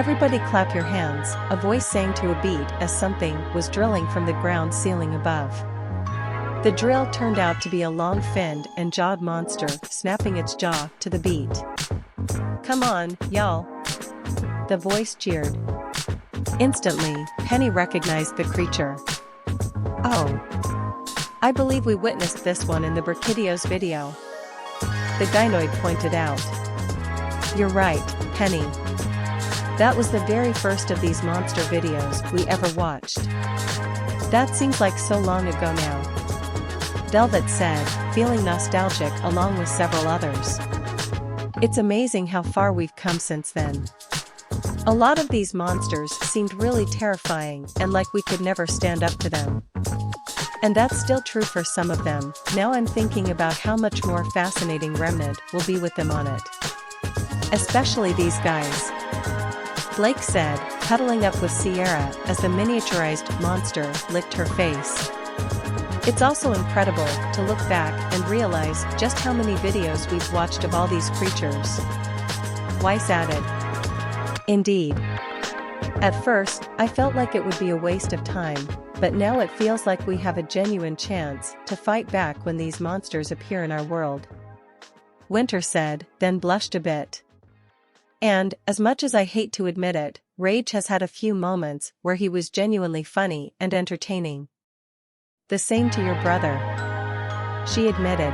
Everybody clap your hands, a voice sang to a beat as something was drilling from the ground ceiling above. The drill turned out to be a long-finned and jawed monster snapping its jaw to the beat. "Come on, y'all!" the voice jeered. Instantly, Penny recognized the creature. "Oh. I believe we witnessed this one in the Burkidio's video," the gynoid pointed out. "You're right, Penny. That was the very first of these monster videos we ever watched. That seems like so long ago now," Velvet said, feeling nostalgic along with several others. "It's amazing how far we've come since then. A lot of these monsters seemed really terrifying and like we could never stand up to them. And that's still true for some of them. Now I'm thinking about how much more fascinating Remnant will be with them on it. Especially these guys," Blake said, cuddling up with Sierra as the miniaturized monster licked her face. "It's also incredible to look back and realize just how many videos we've watched of all these creatures," Weiss added. "Indeed. At first, I felt like it would be a waste of time, but now it feels like we have a genuine chance to fight back when these monsters appear in our world," Winter said, then blushed a bit. "And, as much as I hate to admit it, Rage has had a few moments where he was genuinely funny and entertaining." "The same to your brother," she admitted.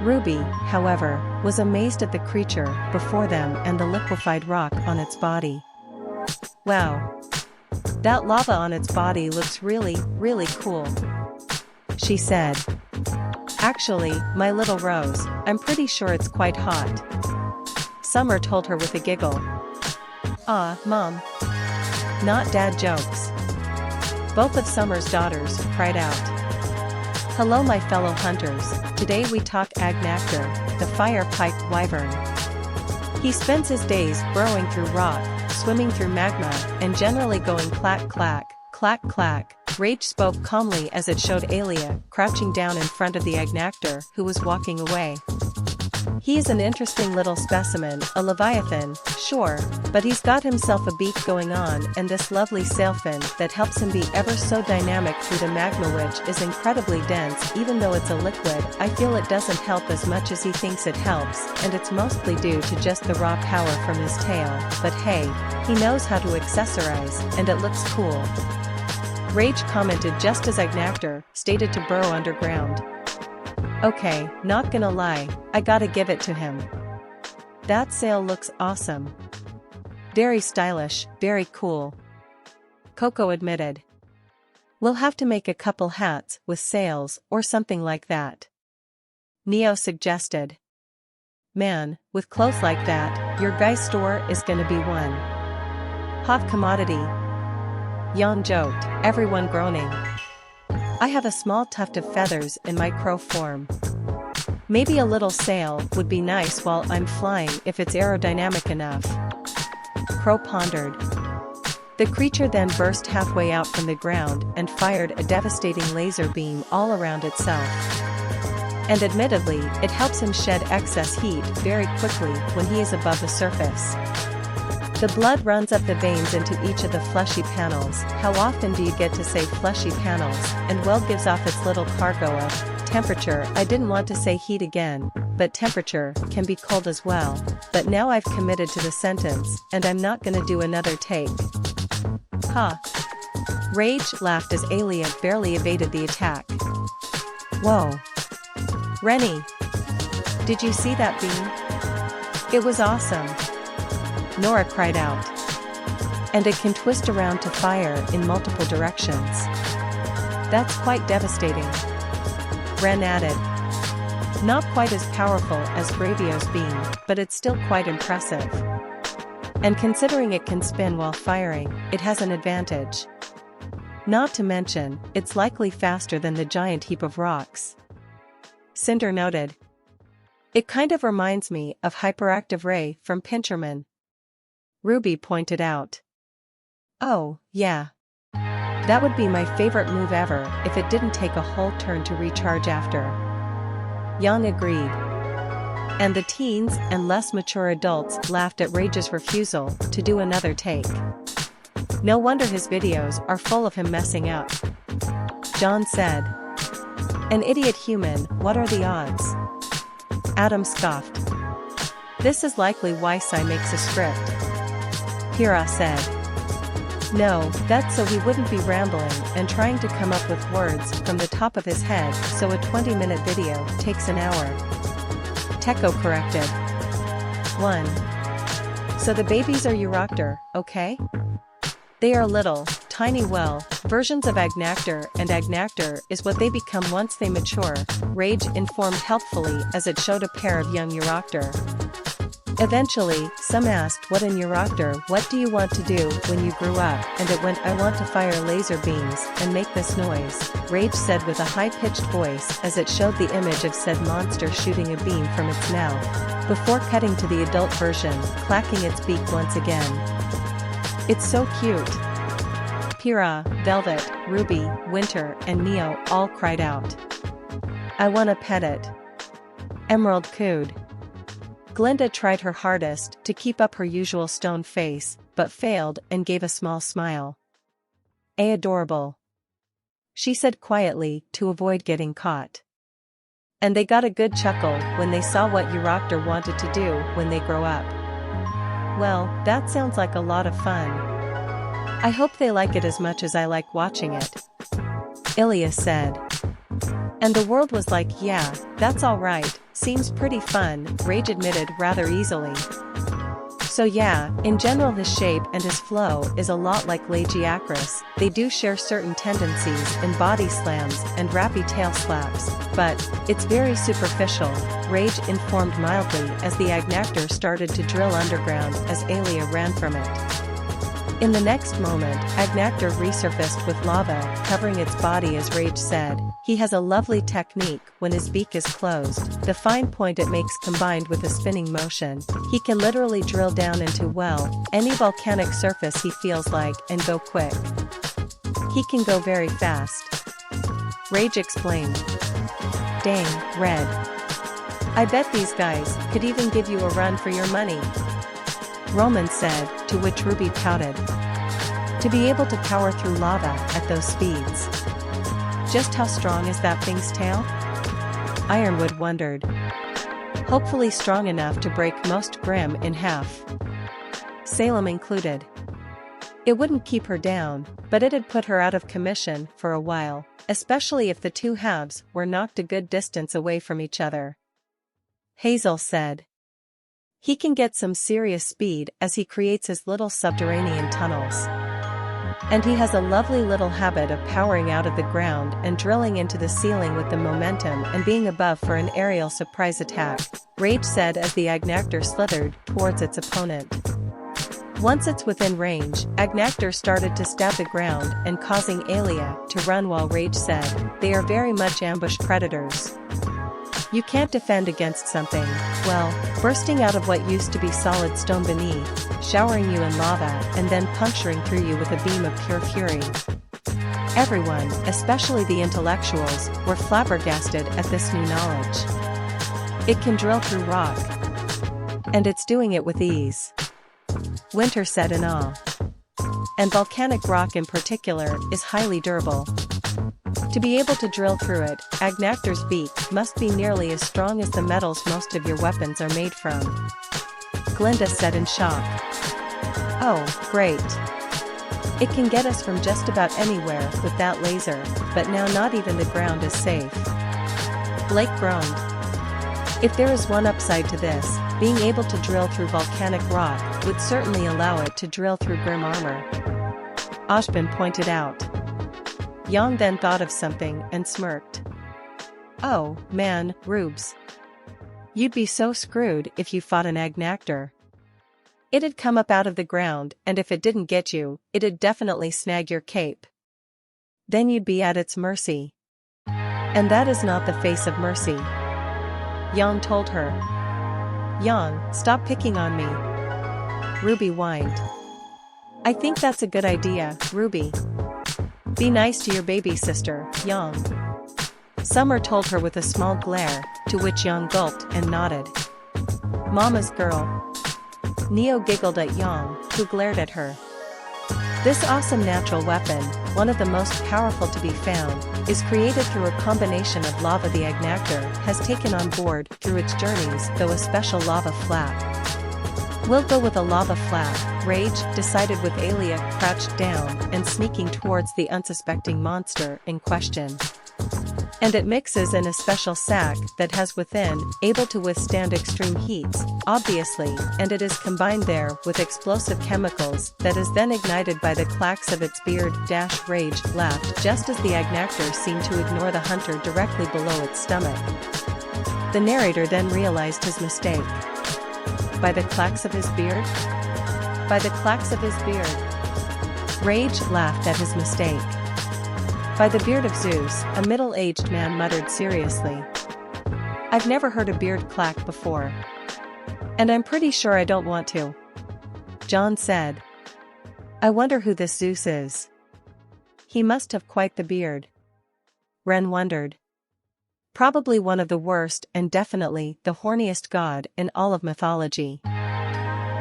Ruby, however, was amazed at the creature before them and the liquefied rock on its body. "Wow. That lava on its body looks really, really cool," she said. "Actually, my little Rose, I'm pretty sure it's quite hot," Summer told her with a giggle. "Ah, Mom. Not dad jokes," both of Summer's daughters cried out. "Hello my fellow hunters, today we talk Agnaktor, the fire-piped wyvern. He spends his days burrowing through rock, swimming through magma, and generally going clack clack, clack clack." Rage spoke calmly as it showed Alia crouching down in front of the Agnaktor who was walking away. "He is an interesting little specimen, a leviathan, sure, but he's got himself a beak going on and this lovely sailfin that helps him be ever so dynamic through the magma, which is incredibly dense. Even though it's a liquid, I feel it doesn't help as much as he thinks it helps, and it's mostly due to just the raw power from his tail, but hey, he knows how to accessorize, and it looks cool," Rage commented just as Agnaktor stated to burrow underground. "Okay, not gonna lie, I gotta give it to him. That sail looks awesome. Very stylish, very cool," Coco admitted. "We'll have to make a couple hats with sails or something like that," Neo suggested. "Man, with clothes like that, your guy's store is gonna be one hot commodity," Jan joked, everyone groaning. "I have a small tuft of feathers in my crow form. Maybe a little sail would be nice while I'm flying if it's aerodynamic enough," Crow pondered. The creature then burst halfway out from the ground and fired a devastating laser beam all around itself. And admittedly, it helps him shed excess heat very quickly when he is above the surface. The blood runs up the veins into each of the fleshy panels. How often do you get to say fleshy panels? And well, gives off its little cargo of temperature. I didn't want to say heat again, but temperature can be cold as well. But now I've committed to the sentence, and I'm not gonna do another take. Ha! Rage laughed as Alia barely evaded the attack. Whoa! Rennie! Did you see that beam? It was awesome! Nora cried out. And it can twist around to fire in multiple directions. That's quite devastating, Ren added. Not quite as powerful as Bravio's beam, but it's still quite impressive. And considering it can spin while firing, it has an advantage. Not to mention, it's likely faster than the giant heap of rocks, Cinder noted. It kind of reminds me of Hyperactive Ray from Pincherman, Ruby pointed out. Oh, yeah. That would be my favorite move ever if it didn't take a whole turn to recharge after. Young agreed. And the teens and less mature adults laughed at Rage's refusal to do another take. No wonder his videos are full of him messing up. John said. An idiot human, what are the odds? Adam scoffed. This is likely why Sai makes a script. Pira said. No, that's so he wouldn't be rambling and trying to come up with words from the top of his head, so a 20-minute video takes an hour. Teko corrected. 1. So the babies are Agnaktor, okay? They are little, tiny versions of Agnaktor, and Agnaktor is what they become once they mature, Rage informed helpfully as it showed a pair of young Agnaktor. Eventually, some asked what in Agnaktor, what do you want to do when you grew up, and it went, I want to fire laser beams and make this noise, Rage said with a high-pitched voice as it showed the image of said monster shooting a beam from its mouth, before cutting to the adult version, clacking its beak once again. It's so cute. Pira, Velvet, RWBY, Winter, and Neo all cried out. I wanna pet it. Emerald cooed. Glinda tried her hardest to keep up her usual stone face, but failed and gave a small smile. Adorable. She said quietly to avoid getting caught. And they got a good chuckle when they saw what Agnaktor wanted to do when they grow up. Well, that sounds like a lot of fun. I hope they like it as much as I like watching it. Ilias said. And the world was like, yeah, that's alright, seems pretty fun, Rage admitted rather easily. So yeah, in general his shape and his flow is a lot like Lagiacrus, they do share certain tendencies in body slams and rappy tail slaps, but it's very superficial, Rage informed mildly as the Agnaktor started to drill underground as Alia ran from it. In the next moment, Agnaktor resurfaced with lava covering its body as Rage said, he has a lovely technique when his beak is closed, the fine point it makes combined with a spinning motion, he can literally drill down into, well, any volcanic surface he feels like and go quick. He can go very fast. Rage explained. Dang, Red. I bet these guys could even give you a run for your money. Roman said, to which RWBY pouted. To be able to power through lava at those speeds. Just how strong is that thing's tail? Ironwood wondered. Hopefully strong enough to break most Grimm in half. Salem included. It wouldn't keep her down, but it'd put her out of commission for a while, especially if the two halves were knocked a good distance away from each other. Hazel said. He can get some serious speed as he creates his little subterranean tunnels. And he has a lovely little habit of powering out of the ground and drilling into the ceiling with the momentum and being above for an aerial surprise attack, Rage said as the Agnaktor slithered towards its opponent. Once it's within range, Agnaktor started to stab the ground and causing Alia to run while Rage said, they are very much ambush predators. You can't defend against something, well, bursting out of what used to be solid stone beneath, showering you in lava and then puncturing through you with a beam of pure fury. Everyone, especially the intellectuals, were flabbergasted at this new knowledge. It can drill through rock. And it's doing it with ease. Winter said in awe. And volcanic rock in particular is highly durable. To be able to drill through it, Agnaktor's beak must be nearly as strong as the metals most of your weapons are made from. Glinda said in shock. Oh, great. It can get us from just about anywhere with that laser, but now not even the ground is safe. Blake groaned. If there is one upside to this, being able to drill through volcanic rock would certainly allow it to drill through Grimm armor. Ashbin pointed out. Yang then thought of something and smirked. Oh, man, Rubes. You'd be so screwed if you fought an Agnaktor. It'd come up out of the ground, and if it didn't get you, it'd definitely snag your cape. Then you'd be at its mercy. And that is not the face of mercy. Yang told her. Yang, stop picking on me. RWBY whined. I think that's a good idea, RWBY. Be nice to your baby sister, Yang. Summer told her with a small glare, to which Yang gulped and nodded. Mama's girl. Neo giggled at Yang, who glared at her. This awesome natural weapon, one of the most powerful to be found, is created through a combination of lava the Agnaktor has taken on board through its journeys, though a special lava flap. We'll go with a lava flap, Rage decided, with Alia crouched down and sneaking towards the unsuspecting monster in question. And it mixes in a special sac that has within, able to withstand extreme heats, obviously, and it is combined there with explosive chemicals that is then ignited by the clacks of its beard. Rage laughed just as the Agnaktor seemed to ignore the hunter directly below its stomach. The narrator then realized his mistake. By the clacks of his beard? By the clacks of his beard. Rage laughed at his mistake. By the beard of Zeus, a middle-aged man muttered seriously. I've never heard a beard clack before. And I'm pretty sure I don't want to. John said. I wonder who this Zeus is. He must have quite the beard. Ren wondered. Probably one of the worst and definitely the horniest god in all of mythology.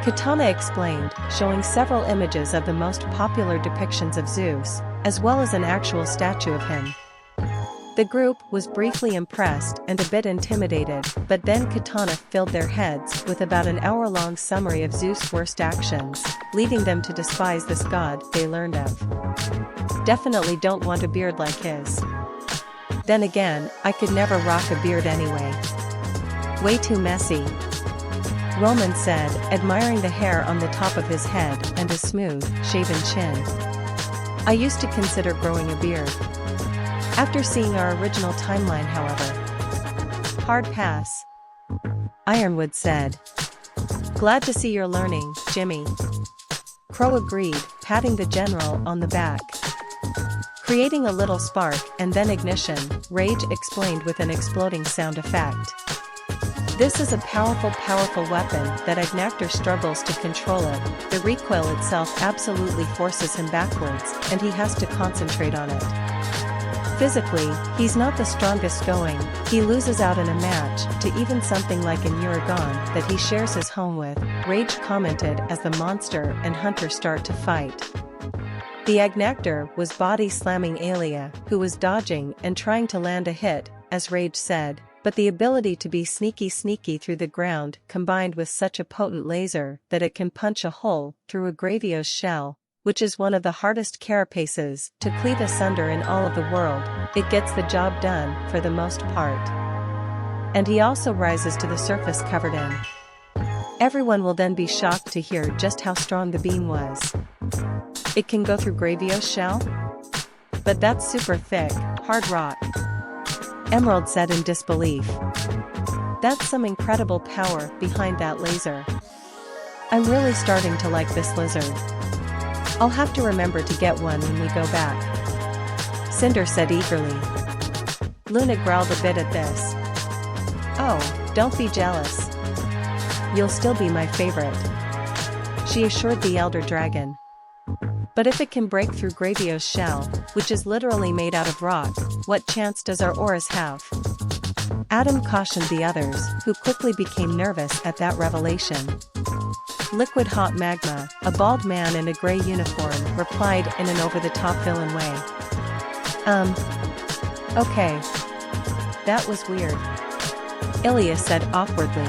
Katana explained, showing several images of the most popular depictions of Zeus, as well as an actual statue of him. The group was briefly impressed and a bit intimidated, but then Katana filled their heads with about an hour-long summary of Zeus' worst actions, leading them to despise this god they learned of. Definitely don't want a beard like his. Then again, I could never rock a beard anyway. Way too messy. Roman said, admiring the hair on the top of his head and a smooth, shaven chin. I used to consider growing a beard. After seeing our original timeline, however. Hard pass. Ironwood said. Glad to see you're learning, Jimmy. Crow agreed, patting the general on the back. Creating a little spark and then ignition, Rage explained with an exploding sound effect. This is a powerful weapon that Agnaktor struggles to control it. The recoil itself absolutely forces him backwards, and he has to concentrate on it. Physically, he's not the strongest going. He loses out in a match to even something like an Uragon that he shares his home with, Rage commented as the monster and hunter start to fight. The Agnaktor was body slamming Alia, who was dodging and trying to land a hit, as Rage said. But the ability to be sneaky through the ground combined with such a potent laser that it can punch a hole through a Gravios shell, which is one of the hardest carapaces to cleave asunder in all of the world, it gets the job done for the most part. And he also rises to the surface covered in. Everyone will then be shocked to hear just how strong the beam was. It can go through Gravios shell? But that's super thick, hard rock. Emerald said in disbelief. That's some incredible power behind that laser. I'm really starting to like this lizard. I'll have to remember to get one when we go back. Cinder said eagerly. Luna growled a bit at this. Oh, don't be jealous. You'll still be my favorite, she assured the elder dragon. But if it can break through Gravios' shell, which is literally made out of rock, what chance does our Horus have? Adam cautioned the others, who quickly became nervous at that revelation. Liquid Hot Magma, a bald man in a gray uniform, replied in an over-the-top villain way. Okay. That was weird. Ilya said awkwardly.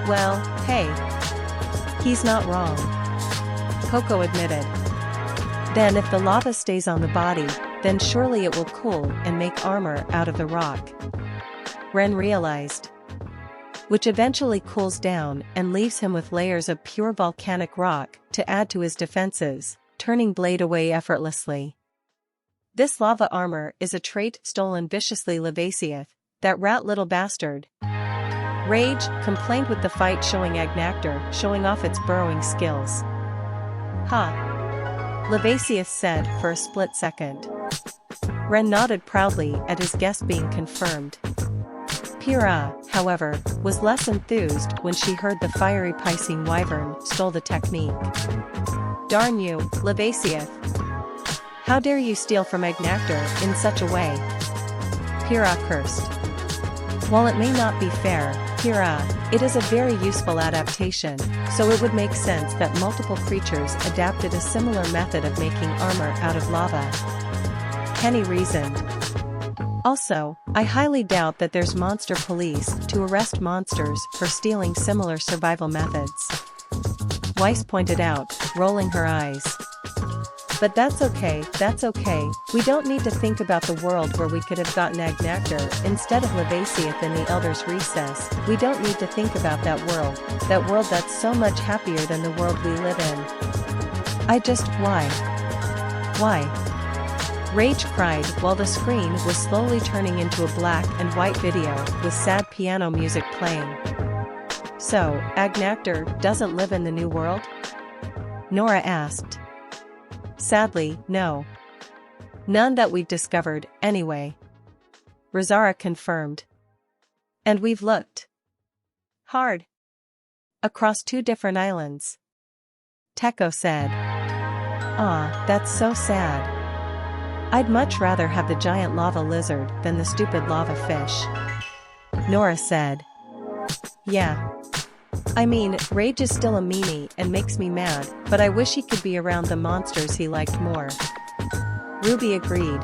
Well, hey. He's not wrong. Coco admitted. Then if the lava stays on the body, then surely it will cool and make armor out of the rock. Ren realized. Which eventually cools down and leaves him with layers of pure volcanic rock to add to his defenses, turning Blade away effortlessly. This lava armor is a trait stolen viciously Levasieth, that rat little bastard. Rage complained with the fight showing Agnaktor showing off its burrowing skills. Ha! Levasieth said for a split second. Ren nodded proudly at his guess being confirmed. Pyrrha, however, was less enthused when she heard the fiery Piscine wyvern stole the technique. Darn you, Levasieth! How dare you steal from Agnaktor in such a way? Pyrrha cursed. While it may not be fair, Kira, it is a very useful adaptation, so it would make sense that multiple creatures adapted a similar method of making armor out of lava. Kenny reasoned. Also, I highly doubt that there's monster police to arrest monsters for stealing similar survival methods. Weiss pointed out, rolling her eyes. But that's okay, we don't need to think about the world where we could have gotten Agnaktor instead of Levasiath in the Elder's Recess. We don't need to think about that world that's so much happier than the world we live in. Why? Rage cried while the screen was slowly turning into a black and white video with sad piano music playing. So, Agnaktor doesn't live in the new world? Nora asked. Sadly, no. None that we've discovered, anyway. Rizara confirmed. And we've looked hard. Across 2 different islands. Teko said. Ah, that's so sad. I'd much rather have the giant lava lizard than the stupid lava fish. Nora said. Yeah. I mean, Rage is still a meanie and makes me mad, but I wish he could be around the monsters he liked more. Ruby agreed.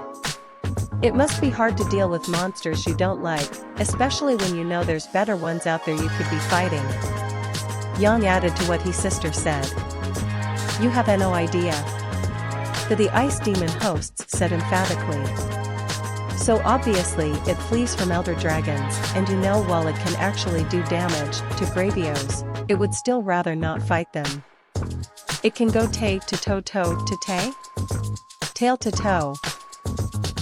It must be hard to deal with monsters you don't like, especially when you know there's better ones out there you could be fighting. Yang added to what his sister said. You have no idea. The Ice Demon hosts said emphatically. So obviously it flees from elder dragons, and you know while it can actually do damage to Gravios, it would still rather not fight them. It can go tail to toe.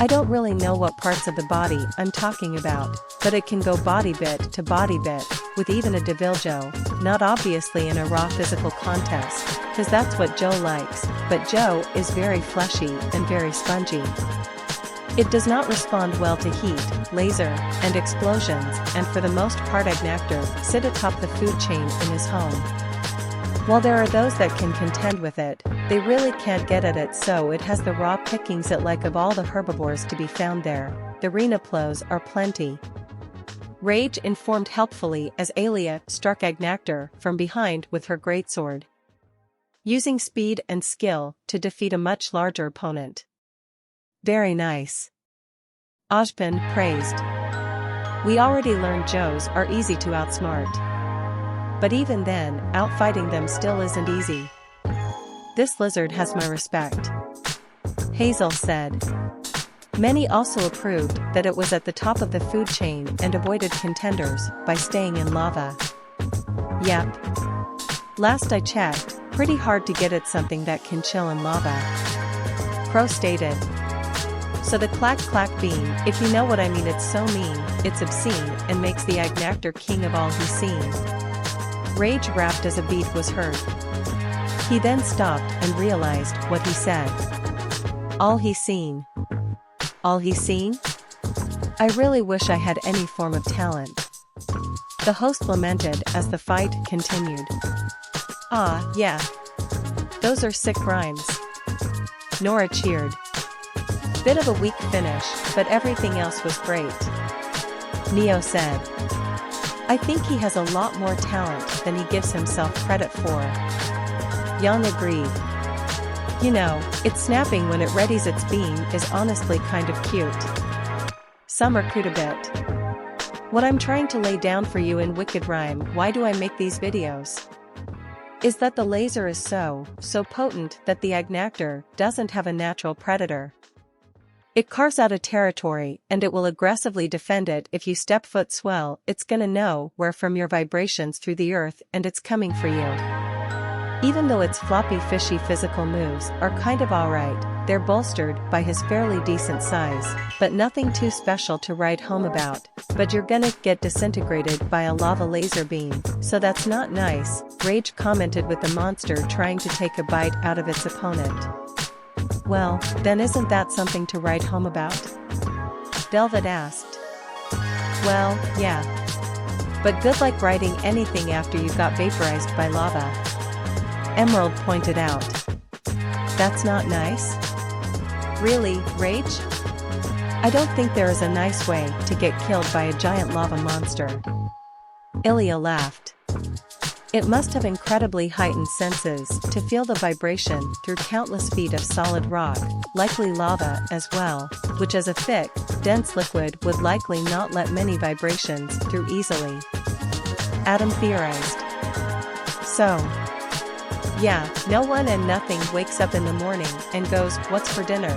I don't really know what parts of the body I'm talking about, but it can go body bit to body bit, with even a Deviljo, not obviously in a raw physical contest, cause that's what Joe likes, but Joe is very fleshy and very spongy. It does not respond well to heat, laser, and explosions, and for the most part Agnaktor sit atop the food chain in his home. While there are those that can contend with it, they really can't get at it, so it has the raw pickings it like of all the herbivores to be found there. The Renaplos are plenty. Rage informed helpfully as Alia struck Agnaktor from behind with her greatsword, using speed and skill to defeat a much larger opponent. Very nice. Ojpin praised. We already learned Joes are easy to outsmart. But even then, outfighting them still isn't easy. This lizard has my respect. Hazel said. Many also approved that it was at the top of the food chain and avoided contenders by staying in lava. Yep. Last I checked, pretty hard to get at something that can chill in lava. Crow stated. So the clack beam, if you know what I mean, it's so mean, it's obscene, and makes the Agnaktor king of all he's seen. Rage rapped as a beat was heard. He then stopped and realized what he said. All he's seen. All he's seen? I really wish I had any form of talent. The host lamented as the fight continued. Ah, yeah. Those are sick rhymes. Nora cheered. Bit of a weak finish, but everything else was great. Neo said. I think he has a lot more talent than he gives himself credit for. Yang agreed. You know, it's snapping when it readies its beam is honestly kind of cute. Some are cute a bit. What I'm trying to lay down for you in wicked rhyme, why do I make these videos? Is that the laser is so potent that the Agnaktor doesn't have a natural predator. It carves out a territory and it will aggressively defend it if you step foot swell, it's gonna know where from your vibrations through the earth and it's coming for you. Even though its floppy fishy physical moves are kind of alright, they're bolstered by his fairly decent size, but nothing too special to write home about, but you're gonna get disintegrated by a lava laser beam, so that's not nice, Rage commented with the monster trying to take a bite out of its opponent. Well, then isn't that something to write home about? Velvet asked. Well, yeah. But good luck writing anything after you got vaporized by lava. Emerald pointed out. That's not nice? Really, Rage? I don't think there is a nice way to get killed by a giant lava monster. Ilya laughed. It must have incredibly heightened senses to feel the vibration through countless feet of solid rock, likely lava as well, which as a thick, dense liquid would likely not let many vibrations through easily. Adam theorized. So, yeah, no one and nothing wakes up in the morning and goes, "What's for dinner?"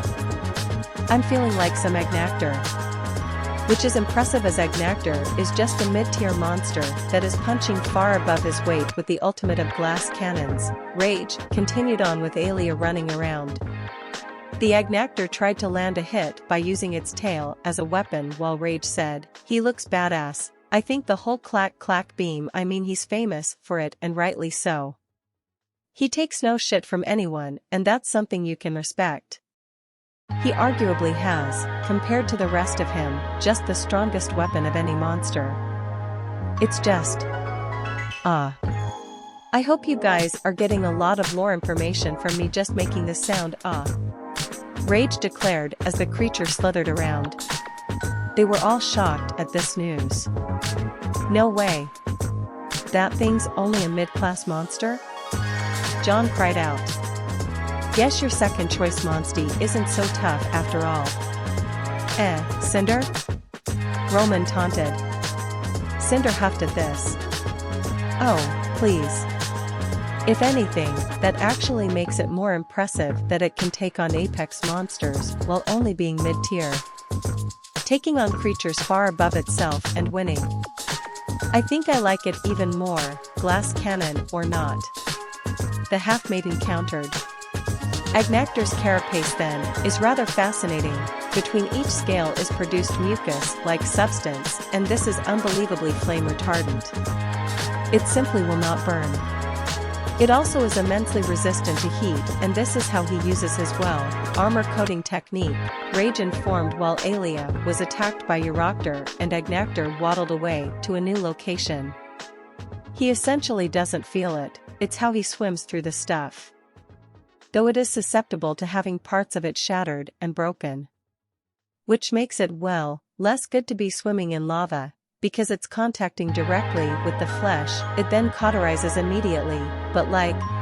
I'm feeling like some Agnaktor. Which is impressive, as Agnaktor is just a mid-tier monster that is punching far above his weight with the ultimate of glass cannons. Rage continued on with Ilya running around. The Agnaktor tried to land a hit by using its tail as a weapon while Rage said, "He looks badass. I think the whole clack beam, I mean he's famous for it, and rightly so. He takes no shit from anyone, and that's something you can respect. He arguably has, compared to the rest of him, just the strongest weapon of any monster. It's just... I hope you guys are getting a lot of lore information from me just making this sound Rage declared as the creature slithered around. They were all shocked at this news. No way. That thing's only a mid-class monster? John cried out. Guess your second choice monstie isn't so tough after all. Cinder? Roman taunted. Cinder huffed at this. Oh, please. If anything, that actually makes it more impressive that it can take on apex monsters while only being mid-tier. Taking on creatures far above itself and winning. I think I like it even more, glass cannon or not. The half-maiden countered. Agnaktor's carapace then is rather fascinating. Between each scale is produced mucus-like substance, and this is unbelievably flame retardant. It simply will not burn. It also is immensely resistant to heat, and this is how he uses his armor coating technique. Rage informed while Ilya was attacked by Agnaktor, and Agnaktor waddled away to a new location. He essentially doesn't feel it, it's how he swims through the stuff. Though it is susceptible to having parts of it shattered and broken. Which makes it, well, less good to be swimming in lava, because it's contacting directly with the flesh, it then cauterizes immediately, but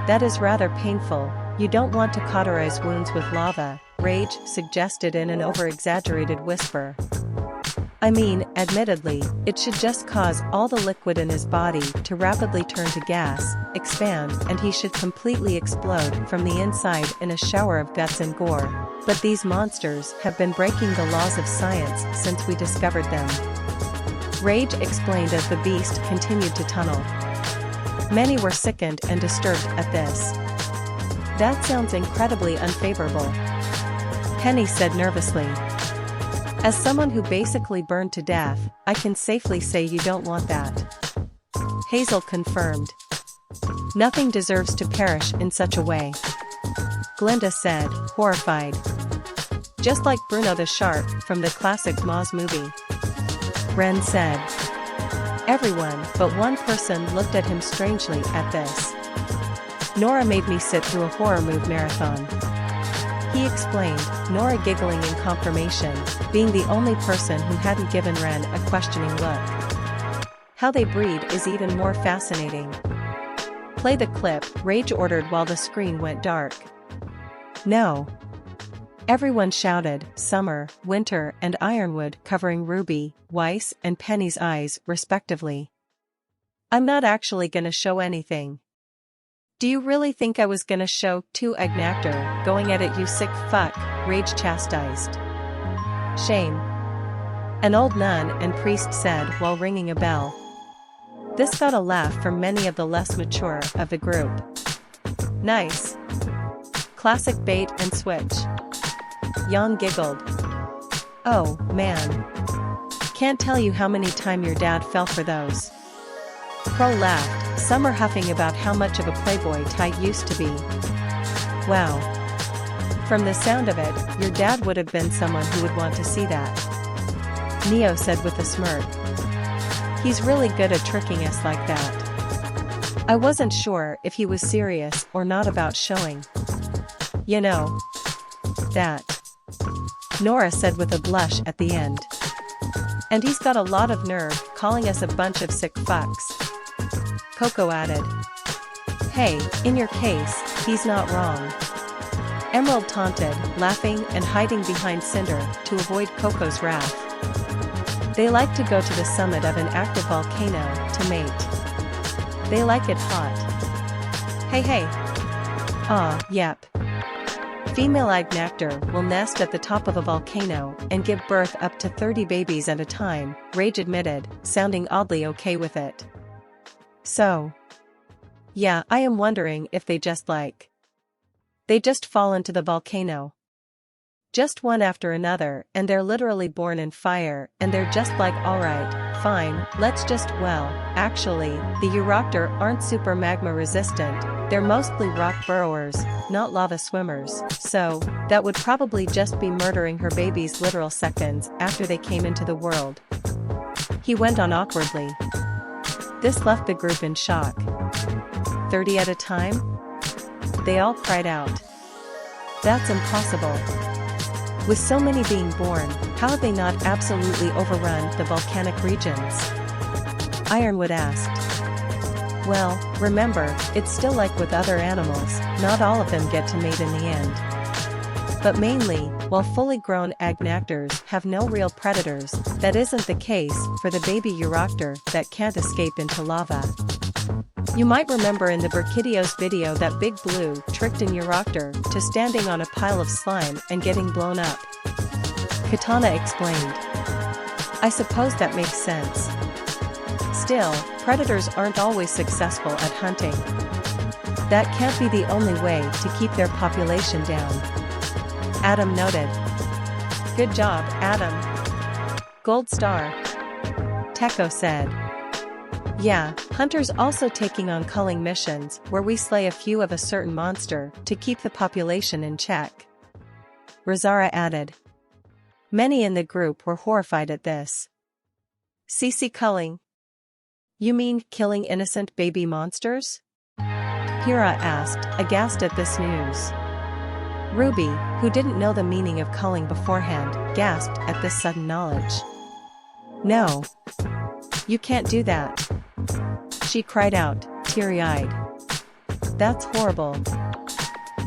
that is rather painful. You don't want to cauterize wounds with lava, Rage suggested in an over-exaggerated whisper. I mean, admittedly, it should just cause all the liquid in his body to rapidly turn to gas, expand, and he should completely explode from the inside in a shower of guts and gore. But these monsters have been breaking the laws of science since we discovered them. Rage explained as the beast continued to tunnel. Many were sickened and disturbed at this. That sounds incredibly unfavorable. Penny said nervously. As someone who basically burned to death, I can safely say you don't want that. Hazel confirmed. Nothing deserves to perish in such a way. Glinda said, horrified. Just like Bruno the Shark from the classic Moz movie. Ren said. Everyone but one person looked at him strangely at this. Nora made me sit through a horror movie marathon. He explained, Nora giggling in confirmation, being the only person who hadn't given Ren a questioning look. How they breed is even more fascinating. Play the clip, Rage ordered while the screen went dark. No. Everyone shouted, Summer, Winter, and Ironwood covering Ruby, Weiss, and Penny's eyes, respectively. I'm not actually gonna show anything. Do you really think I was gonna show two Agnaktor going at it, you sick fuck? Rage chastised. Shame. An old nun and priest said while ringing a bell. This got a laugh from many of the less mature of the group. Nice. Classic bait and switch. Jan giggled. Oh, man. Can't tell you how many times your dad fell for those. Crow laughed, Summer huffing about how much of a playboy Ty used to be. Wow. From the sound of it, your dad would have been someone who would want to see that. Neo said with a smirk. He's really good at tricking us like that. I wasn't sure if he was serious or not about showing. You know. That. Nora said with a blush at the end. And he's got a lot of nerve calling us a bunch of sick fucks. Coco added. Hey, in your case, he's not wrong. Emerald taunted, laughing and hiding behind Cinder to avoid Coco's wrath. They like to go to the summit of an active volcano to mate. They like it hot. Hey hey. Yep. Female Agnaktor will nest at the top of a volcano and give birth up to 30 babies at a time, Rage admitted, sounding oddly okay with it. So. Yeah, I am wondering if they just fall into the volcano. Just one after another, and they're literally born in fire, and they're just like, alright, fine, let's just, well, actually, the Euroctor aren't super magma resistant, they're mostly rock burrowers, not lava swimmers, so, that would probably just be murdering her babies literal seconds after they came into the world. He went on awkwardly. This left the group in shock. 30 at a time? They all cried out. That's impossible. With so many being born, how have they not absolutely overrun the volcanic regions? Ironwood asked. Well, remember, it's still like with other animals, not all of them get to mate in the end. But mainly, while fully grown Agnaktors have no real predators, that isn't the case for the baby Euroctor that can't escape into lava. You might remember in the Burkidios video that Big Blue tricked an Euroctor to standing on a pile of slime and getting blown up. Katana explained. I suppose that makes sense. Still, predators aren't always successful at hunting. That can't be the only way to keep their population down. Adam noted. Good job, Adam. Gold star. Teko said. Yeah, hunters also taking on culling missions where we slay a few of a certain monster to keep the population in check. Razara added. Many in the group were horrified at this. CC culling? You mean killing innocent baby monsters? Hira asked, aghast at this news. RWBY, who didn't know the meaning of culling beforehand, gasped at this sudden knowledge. No. You can't do that. She cried out, teary-eyed. That's horrible.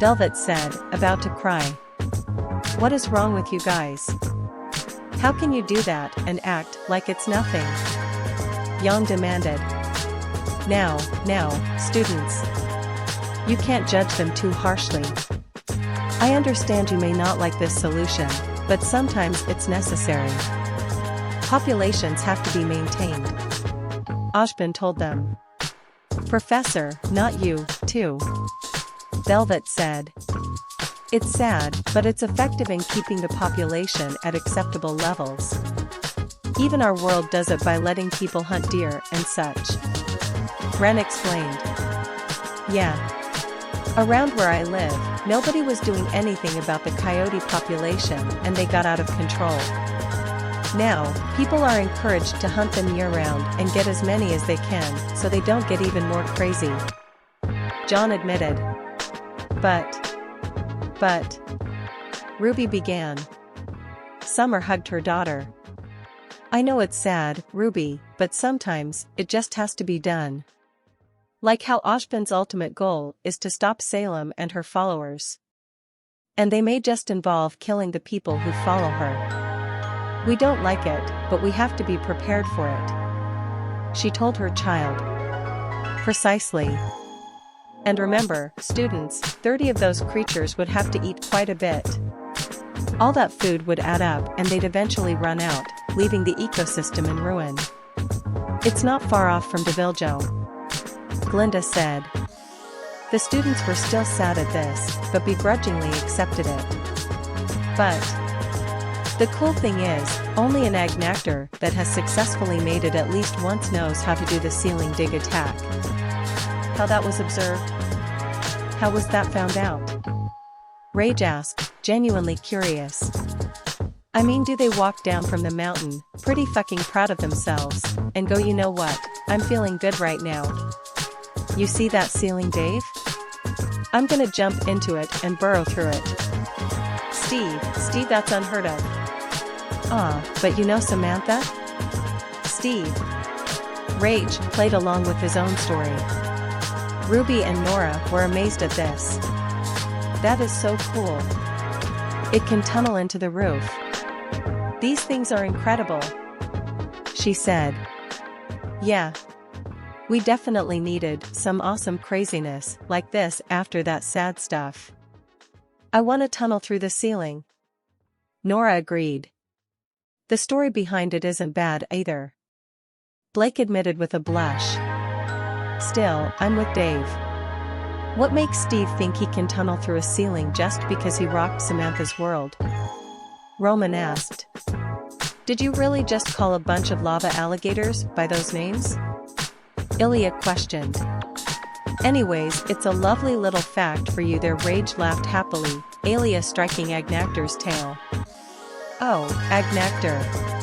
Velvet said, about to cry. What is wrong with you guys? How can you do that and act like it's nothing? Yang demanded. Now, students. You can't judge them too harshly. I understand you may not like this solution, but sometimes it's necessary. Populations have to be maintained. Ashbin told them. Professor, not you, too. Velvet said. It's sad, but it's effective in keeping the population at acceptable levels. Even our world does it by letting people hunt deer and such. Ren explained. Yeah. Around where I live, nobody was doing anything about the coyote population and they got out of control. Now, people are encouraged to hunt them year-round and get as many as they can so they don't get even more crazy. John admitted. But. RWBY began. Summer hugged her daughter. I know it's sad, RWBY, but sometimes, it just has to be done. Like how Ashbin's ultimate goal is to stop Salem and her followers. And they may just involve killing the people who follow her. We don't like it, but we have to be prepared for it. She told her child. Precisely. And remember, students, 30 of those creatures would have to eat quite a bit. All that food would add up and they'd eventually run out, leaving the ecosystem in ruin. It's not far off from Deviljo. Glinda said. The students were still sad at this, but begrudgingly accepted it. But the cool thing is, only an Agnaktor that has successfully made it at least once knows how to do the ceiling dig attack. How that was observed? How was that found out? Rage asked, genuinely curious. I mean, do they walk down from the mountain, pretty fucking proud of themselves, and go, you know what, I'm feeling good right now. You see that ceiling, Dave? I'm gonna jump into it and burrow through it. Steve, that's unheard of. But you know Samantha? Steve. Rage played along with his own story. Ruby and Nora were amazed at this. That is so cool. It can tunnel into the roof. These things are incredible, she said. Yeah. We definitely needed some awesome craziness like this after that sad stuff. I want to tunnel through the ceiling. Nora agreed. The story behind it isn't bad either, Blake admitted with a blush. Still, I'm with Dave. What makes Steve think he can tunnel through a ceiling just because he rocked Samantha's world? Roman asked. Did you really just call a bunch of lava alligators by those names? Ilya questioned. Anyways, it's a lovely little fact for you there. Rage laughed happily, Ilya striking Agnaktor's tail. Oh, Agnaktor.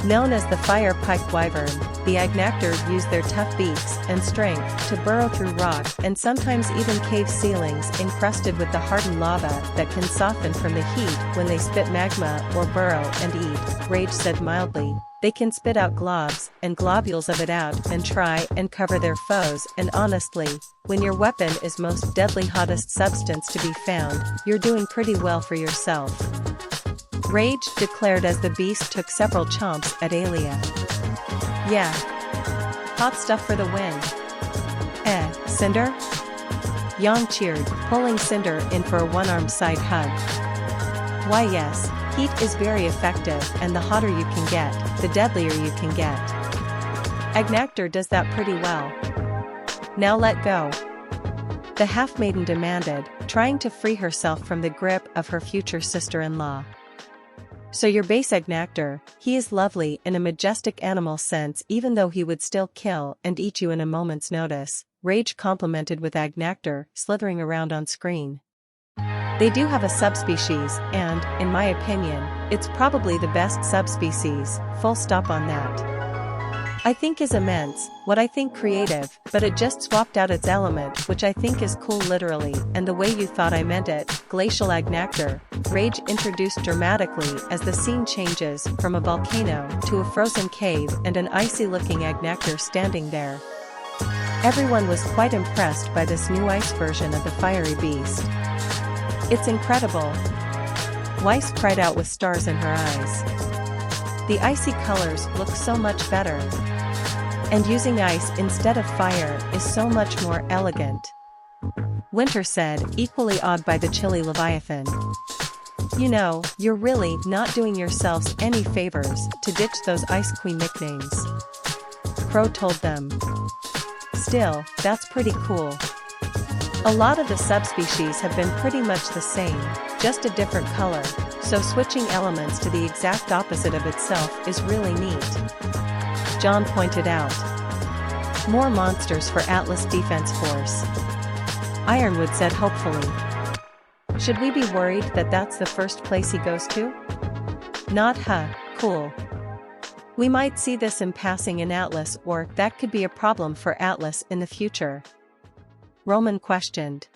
Known as the fire pipe wyvern, the Agnaktor use their tough beaks and strength to burrow through rock and sometimes even cave ceilings encrusted with the hardened lava that can soften from the heat when they spit magma or burrow and eat, Rage said mildly. They can spit out globs and globules of it out and try and cover their foes, and honestly, when your weapon is most deadly hottest substance to be found, you're doing pretty well for yourself. Rage declared as the beast took several chomps at Alia. Yeah. Hot stuff for the win. Cinder? Yang cheered, pulling Cinder in for a one-armed side hug. Why yes, heat is very effective, and the hotter you can get, the deadlier you can get. Agnaktor does that pretty well. Now let go. The half-maiden demanded, trying to free herself from the grip of her future sister-in-law. So your base Agnaktor, he is lovely in a majestic animal sense even though he would still kill and eat you in a moment's notice, Rage complimented with Agnaktor slithering around on screen. They do have a subspecies and, in my opinion, it's probably the best subspecies, full stop on that. I think is immense, what I think creative, but it just swapped out its element which I think is cool literally, and the way you thought I meant it, glacial Agnaktor, Rage introduced dramatically as the scene changes from a volcano to a frozen cave and an icy-looking Agnaktor standing there. Everyone was quite impressed by this new ice version of the fiery beast. It's incredible. Weiss cried out with stars in her eyes. The icy colors look so much better. And using ice instead of fire is so much more elegant. Winter said, equally awed by the chilly Leviathan. You know, you're really not doing yourselves any favors to ditch those Ice Queen nicknames. Crow told them. Still, that's pretty cool. A lot of the subspecies have been pretty much the same, just a different color, so switching elements to the exact opposite of itself is really neat. John pointed out. More monsters for Atlas Defense Force. Ironwood said hopefully. Should we be worried that that's the first place he goes to? Not cool. We might see this in passing in Atlas, or that could be a problem for Atlas in the future. Roman questioned.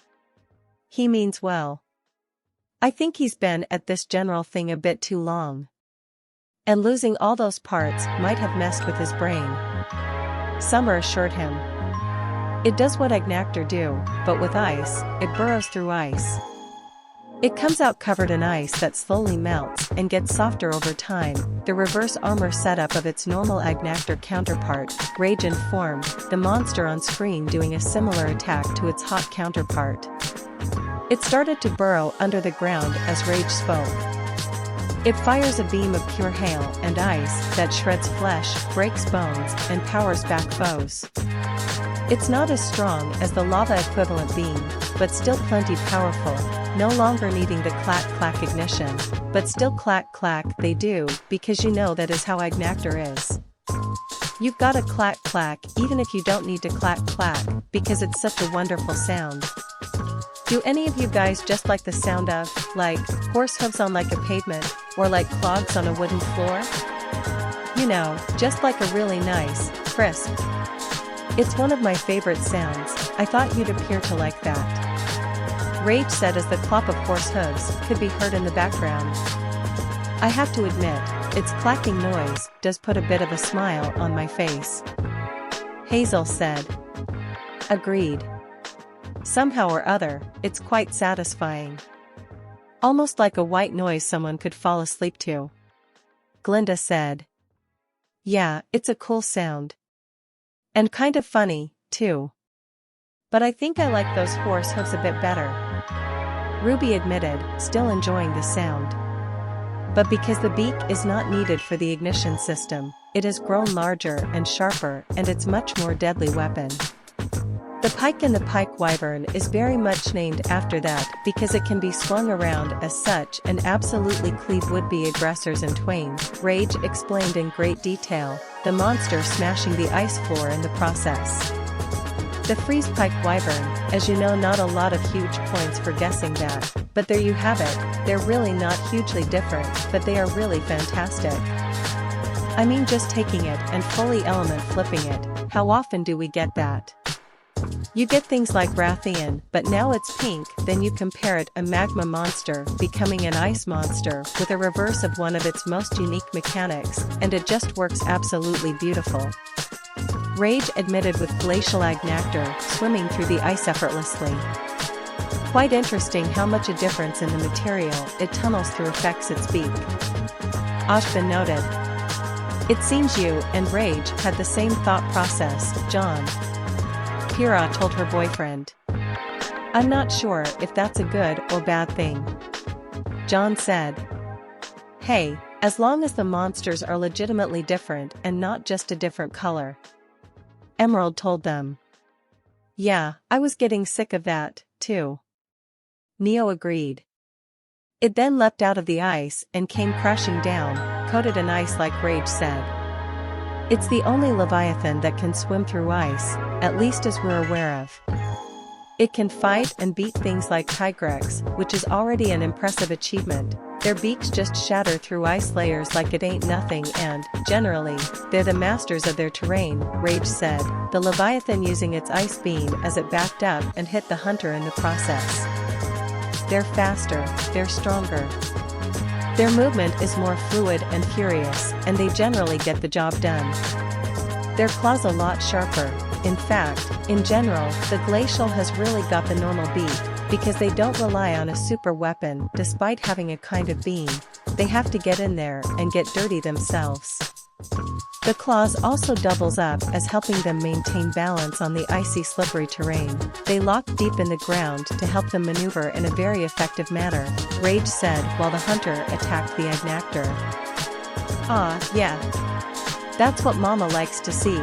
He means well. I think he's been at this general thing a bit too long. And losing all those parts might have messed with his brain. Summer assured him. It does what Agnaktor do, but with ice, it burrows through ice. It comes out covered in ice that slowly melts and gets softer over time, the reverse armor setup of its normal Agnaktor counterpart, Rage informed, the monster on screen doing a similar attack to its hot counterpart. It started to burrow under the ground as Rage spoke. It fires a beam of pure hail and ice that shreds flesh, breaks bones, and powers back foes. It's not as strong as the lava equivalent beam, but still plenty powerful, no longer needing the clack-clack ignition, but still clack-clack they do, because you know that is how Agnaktor is. You've got a clack-clack even if you don't need to clack-clack, because it's such a wonderful sound. Do any of you guys just like the sound of, like, horse hooves on like a pavement, or like clogs on a wooden floor? You know, just like a really nice, crisp. It's one of my favorite sounds, I thought you'd appear to like that. Rage said as the clop of horse hooves could be heard in the background. I have to admit, its clacking noise does put a bit of a smile on my face. Hazel said. Agreed. Somehow or other, it's quite satisfying. Almost like a white noise someone could fall asleep to. Glinda said. Yeah, it's a cool sound. And kind of funny, too. But I think I like those horse hooves a bit better. Ruby admitted, still enjoying the sound. But because the beak is not needed for the ignition system, it has grown larger and sharper, and it's much more deadly weapon. The pike and the pike wyvern is very much named after that because it can be swung around as such and absolutely cleave would-be aggressors in twain, Rage explained in great detail, the monster smashing the ice floor in the process. The freeze pike wyvern, as you know, not a lot of huge points for guessing that, but there you have it, they're really not hugely different, but they are really fantastic. I mean, just taking it and fully element flipping it, how often do we get that? You get things like Rathian, but now it's pink, then you compare it a magma monster becoming an ice monster with a reverse of one of its most unique mechanics, and it just works absolutely beautiful. Rage admitted with glacial Agnaktor swimming through the ice effortlessly. Quite interesting how much a difference in the material it tunnels through affects its beak. Ashbin noted. It seems you and Rage had the same thought process, John. Kira told her boyfriend. I'm not sure if that's a good or bad thing. John said. Hey, as long as the monsters are legitimately different and not just a different color. Emerald told them. Yeah, I was getting sick of that, too. Neo agreed. It then leapt out of the ice and came crashing down, coated in ice like Rage said. It's the only Leviathan that can swim through ice, at least as we're aware of. It can fight and beat things like Tigrex, which is already an impressive achievement. Their beaks just shatter through ice layers like it ain't nothing and, generally, they're the masters of their terrain, Rage said, the Leviathan using its ice beam as it backed up and hit the hunter in the process. They're faster, they're stronger. Their movement is more fluid and furious, and they generally get the job done. Their claws a lot sharper. In fact, in general, the glacial has really got the normal beat, because they don't rely on a super weapon despite having a kind of beam, they have to get in there and get dirty themselves. The claws also doubles up as helping them maintain balance on the icy slippery terrain. They lock deep in the ground to help them maneuver in a very effective manner, Rage said while the hunter attacked the Agnaktor. Ah, yeah. That's what Mama likes to see.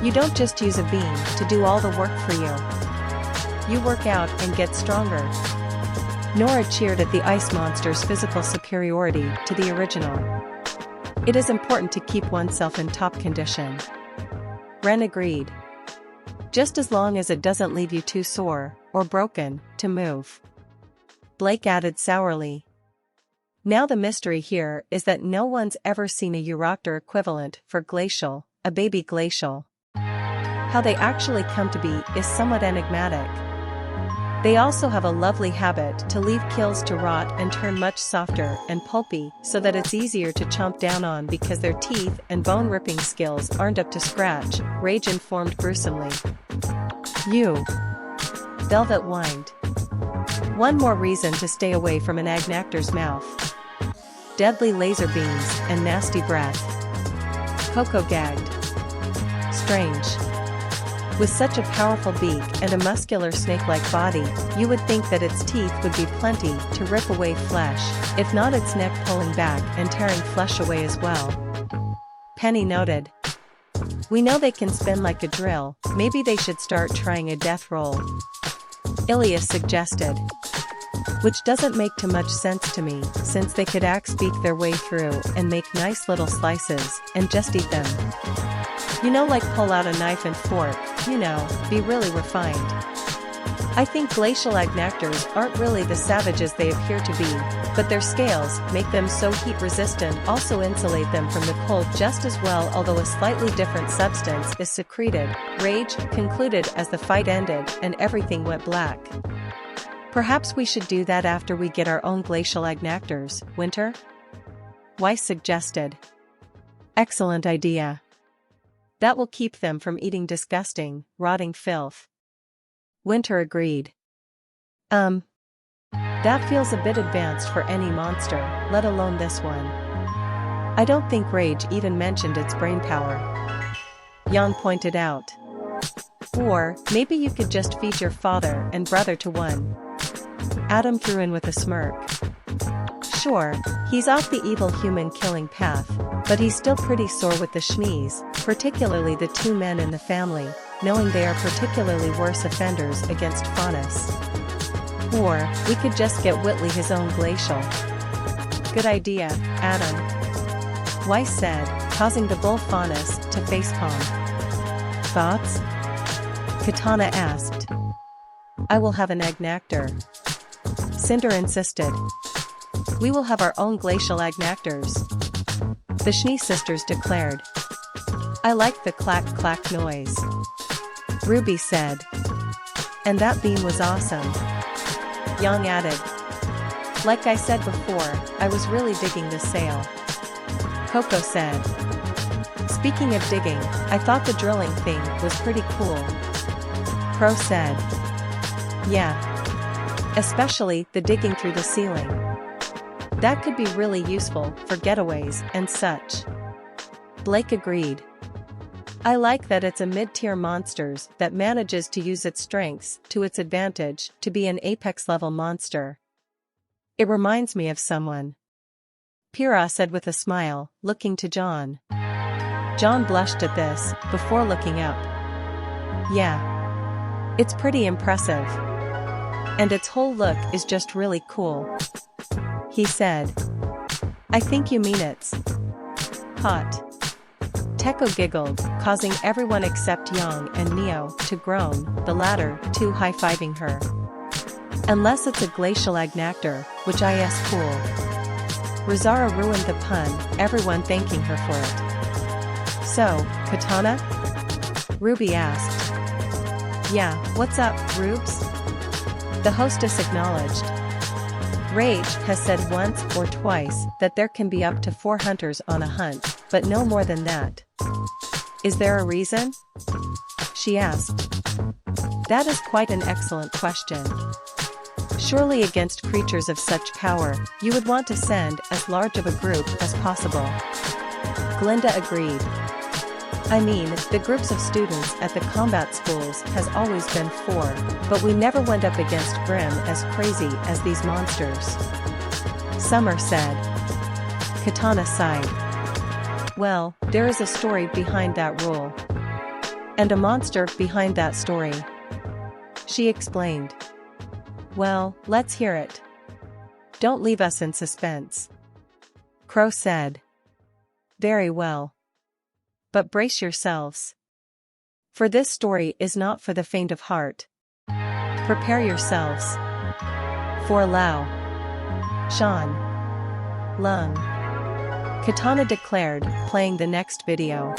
You don't just use a beam to do all the work for you. You work out and get stronger. Nora cheered at the ice monster's physical superiority to the original. It is important to keep oneself in top condition. Ren agreed. Just as long as it doesn't leave you too sore, or broken, to move. Blake added sourly. Now the mystery here is that no one's ever seen a Euroctor equivalent for glacial, a baby glacial. How they actually come to be is somewhat enigmatic. They also have a lovely habit to leave kills to rot and turn much softer and pulpy so that it's easier to chomp down on because their teeth and bone-ripping skills aren't up to scratch, Rage informed gruesomely. You. Velvet whined. One more reason to stay away from an Agnaktor's mouth. Deadly laser beams and nasty breath. Coco gagged. Strange. With such a powerful beak and a muscular snake-like body, you would think that its teeth would be plenty to rip away flesh, if not its neck pulling back and tearing flesh away as well. Penny noted. We know they can spin like a drill, maybe they should start trying a death roll. Ilias suggested. Which doesn't make too much sense to me, since they could axe beak their way through and make nice little slices, and just eat them. You know, like pull out a knife and fork, you know, be really refined. I think glacial Agnaktors aren't really the savages they appear to be, but their scales make them so heat-resistant also insulate them from the cold just as well, although a slightly different substance is secreted, Rage concluded as the fight ended and everything went black. Perhaps we should do that after we get our own glacial Agnaktors, Winter? Weiss suggested. Excellent idea. That will keep them from eating disgusting, rotting filth. Winter agreed. That feels a bit advanced for any monster, let alone this one. I don't think Rage even mentioned its brainpower. Yang pointed out. Or, maybe you could just feed your father and brother to one. Adam threw in with a smirk. Sure, he's off the evil human killing path, but he's still pretty sore with the Shnees, particularly the two men in the family, knowing they are particularly worse offenders against Faunus. Or, we could just get Whitley his own glacial. Good idea, Adam. Weiss said, causing the bull Faunus to facepalm. Thoughts? Katana asked. I will have an Agnaktor. Cinder insisted. We will have our own glacial Agnaktors. The Schnee sisters declared. I like the clack-clack noise. Ruby said. And that beam was awesome. Yang added. Like I said before, I was really digging this sail. Coco said. Speaking of digging, I thought the drilling thing was pretty cool. Crow said. Yeah. Especially the digging through the ceiling. That could be really useful for getaways and such. Blake agreed. I like that it's a mid-tier monsters that manages to use its strengths to its advantage to be an apex-level monster. It reminds me of someone. Pyrrha said with a smile, looking to John. John blushed at this, before looking up. Yeah. It's pretty impressive. And its whole look is just really cool. He said. I think you mean it's hot. Teko giggled, causing everyone except Yang and Neo to groan, the latter two high-fiving her. Unless it's a glacial Agnaktor, which is cool. Rosara ruined the pun, everyone thanking her for it. So, Katana? Ruby asked. Yeah, what's up, Rubes? The hostess acknowledged. Rage has said once or twice that there can be up to 4 hunters on a hunt, but no more than that. Is there a reason? She asked. That is quite an excellent question. Surely against creatures of such power, you would want to send as large of a group as possible. Glinda agreed. I mean, the groups of students at the combat schools has always been 4, but we never went up against Grimm as crazy as these monsters. Summer said. Katana sighed. Well, there is a story behind that rule. And a monster behind that story. She explained. Well, let's hear it. Don't leave us in suspense. Crow said. Very well. But brace yourselves. For this story is not for the faint of heart. Prepare yourselves. For Lao. Shan. Lung. Katana declared, playing the next video.